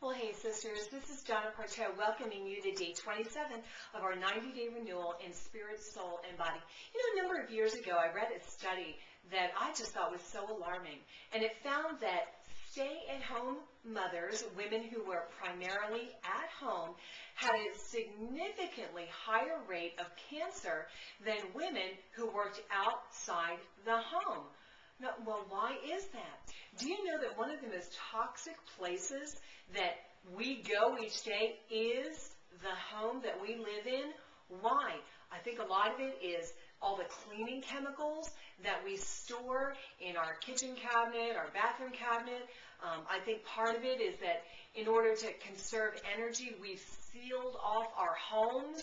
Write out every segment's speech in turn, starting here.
Well, hey sisters, this is Donna Partow welcoming you to day 27 of our 90-day renewal in spirit, soul, and body. You know, a number of years ago I read a study that I just thought was so alarming, and it found that stay-at-home mothers, women who were primarily at home, had a significantly higher rate of cancer than women who worked outside the home. Now, well, why is that? Do you know that one of the most toxic places that we go each day is the home that we live in? Why? I think a lot of it is all the cleaning chemicals that we store in our kitchen cabinet, our bathroom cabinet. I think part of it is that in order to conserve energy, we've sealed off our homes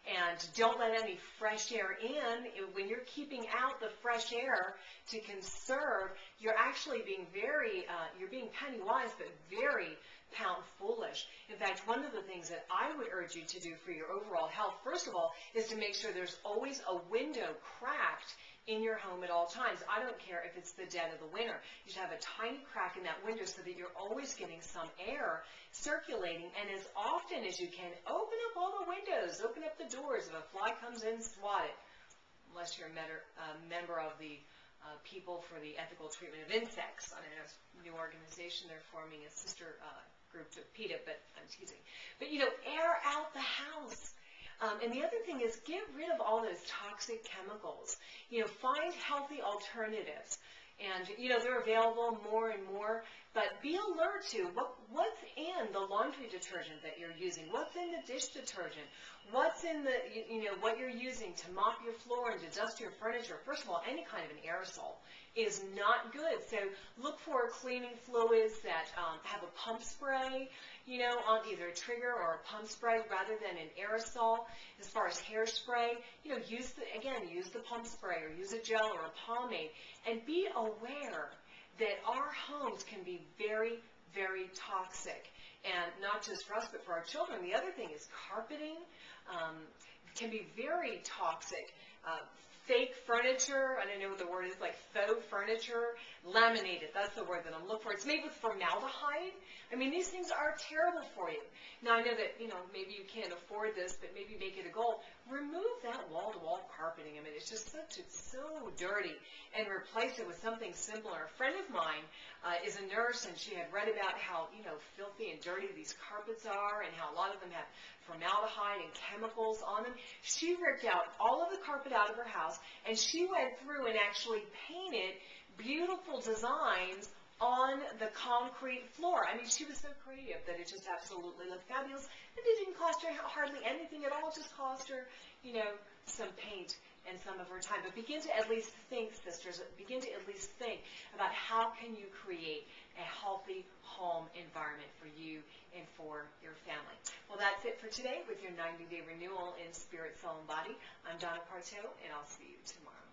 and don't let any fresh air in. When you're keeping out the fresh air to conserve, you're actually being you're being penny wise, but very pound foolish. In fact, one of the things that I would urge you to do for your overall health, first of all, is to make sure there's always a window cracked in your home at all times. I don't care if it's the dead of the winter. You should have a tiny crack in that window so that you're always getting some air circulating, and as often as you can, open up all the windows, open up the doors. If a fly comes in, swat it, unless you're a member of the People for the Ethical Treatment of Insects. I know it's a new organization. They're forming a sister group to PETA, but I'm teasing. But, you know, air out the house. And the other thing is get rid of all those toxic chemicals. You know, find healthy alternatives. And, you know, they're available more and more, but be alert to what's in the laundry detergent that you're using, what's in the dish detergent, what's in the, you know, what you're using to mop your floor and to dust your furniture. First of all, any kind of an aerosol is not good. So look for cleaning fluids that have a pump spray, you know, on either a trigger or a pump spray rather than an aerosol. As far as hairspray, you know, use the pump spray or use a gel or a pomade, and be aware that our homes can be very, very toxic, and not just for us but for our children. The other thing is carpeting can be very toxic. Fake furniture, I don't know what the word is, like faux furniture, laminated, that's the word that I'm looking for. It's made with formaldehyde. I mean, these things are terrible for you. Now, I know that, you know, maybe you can't afford this, but maybe make it a goal. Remove that wall-to-wall carpeting. I mean, it's just it's so dirty, and replace it with something simpler. A friend of mine is a nurse, and she had read about how, you know, filthy and dirty these carpets are, and how a lot of them have formaldehyde and chemicals on them. She ripped out all of the carpet out of her house, and she went through and actually painted beautiful designs on the concrete floor. I mean, she was so creative that it just absolutely looked fabulous. And it didn't cost her hardly anything at all. It just cost her, you know, some paint and some of her time. But begin to at least think, sisters, begin to at least think about how can you create a healthy home environment for you and for your family. Well, that's it for today with your 90-day renewal in spirit, soul, and body. I'm Donna Partow, and I'll see you tomorrow.